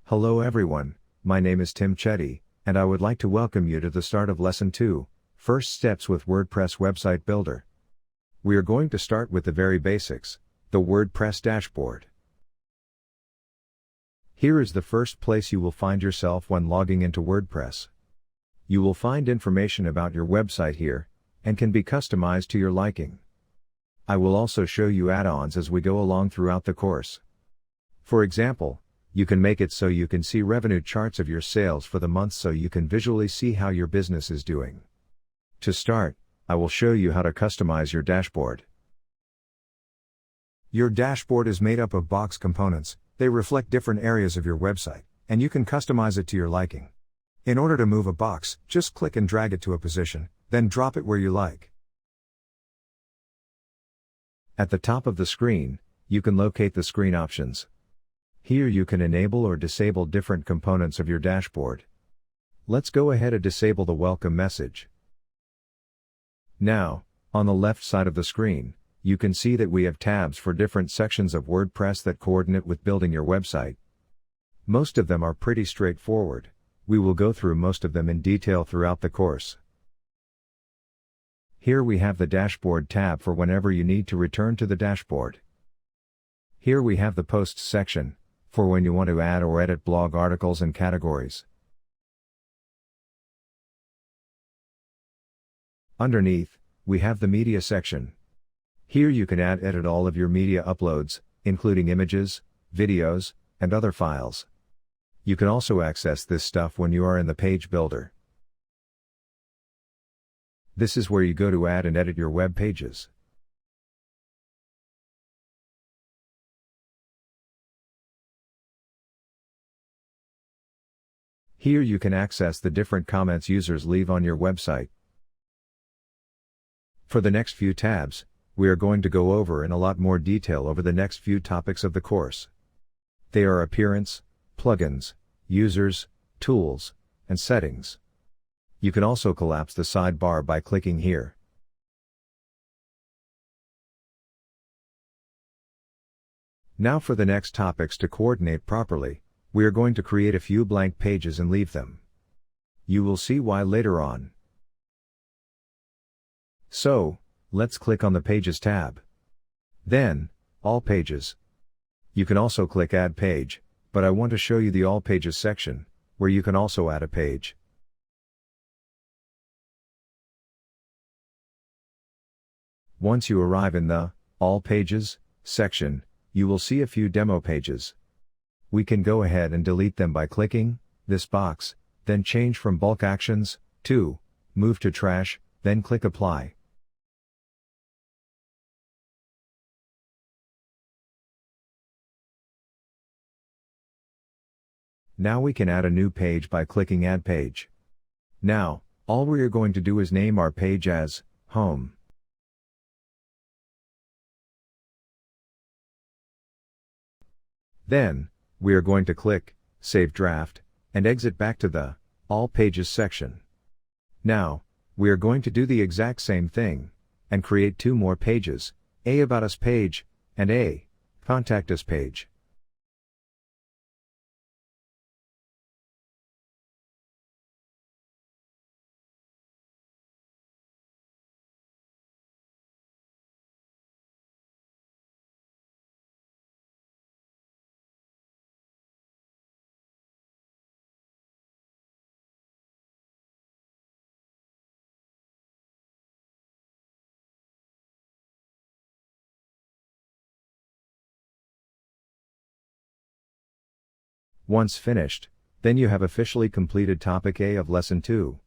Hello everyone, my name is Tim Chetty, and I would like to welcome you to the start of Lesson 2, First Steps with WordPress Website Builder. We are going to start with the very basics, the WordPress Dashboard. Here is the first place you will find yourself when logging into WordPress. You will find information about your website here, and can be customized to your liking. I will also show you add-ons as we go along throughout the course. For example, you can make it so you can see revenue charts of your sales for the month so you can visually see how your business is doing. To start, I will show you how to customize your dashboard. Your dashboard is made up of box components. They reflect different areas of your website, and you can customize it to your liking. In order to move a box, just click and drag it to a position, then drop it where you like. At the top of the screen, you can locate the screen options. Here you can enable or disable different components of your dashboard. Let's go ahead and disable the welcome message. Now, on the left side of the screen, you can see that we have tabs for different sections of WordPress that coordinate with building your website. Most of them are pretty straightforward. We will go through most of them in detail throughout the course. Here we have the Dashboard tab for whenever you need to return to the dashboard. Here we have the Posts section, for when you want to add or edit blog articles and categories. Underneath, we have the Media section. Here you can edit all of your media uploads, including images, videos, and other files. You can also access this stuff when you are in the page builder. This is where you go to add and edit your web pages. Here you can access the different comments users leave on your website. For the next few tabs, we are going to go over in a lot more detail over the next few topics of the course. They are Appearance, Plugins, Users, Tools, and Settings. You can also collapse the sidebar by clicking here. Now for the next topics to coordinate properly, we are going to create a few blank pages and leave them. You will see why later on. So, let's click on the Pages tab. Then, All Pages. You can also click Add Page, but I want to show you the All Pages section, where you can also add a page. Once you arrive in the All Pages section, you will see a few demo pages. We can go ahead and delete them by clicking this box, then change from Bulk Actions to Move to Trash, then click Apply. Now we can add a new page by clicking Add Page. Now, all we are going to do is name our page as Home. Then, we are going to click Save Draft, and exit back to the All Pages section. Now, we are going to do the exact same thing, and create two more pages, a About Us page, and a Contact Us page. Once finished, then you have officially completed Topic A of Lesson 2.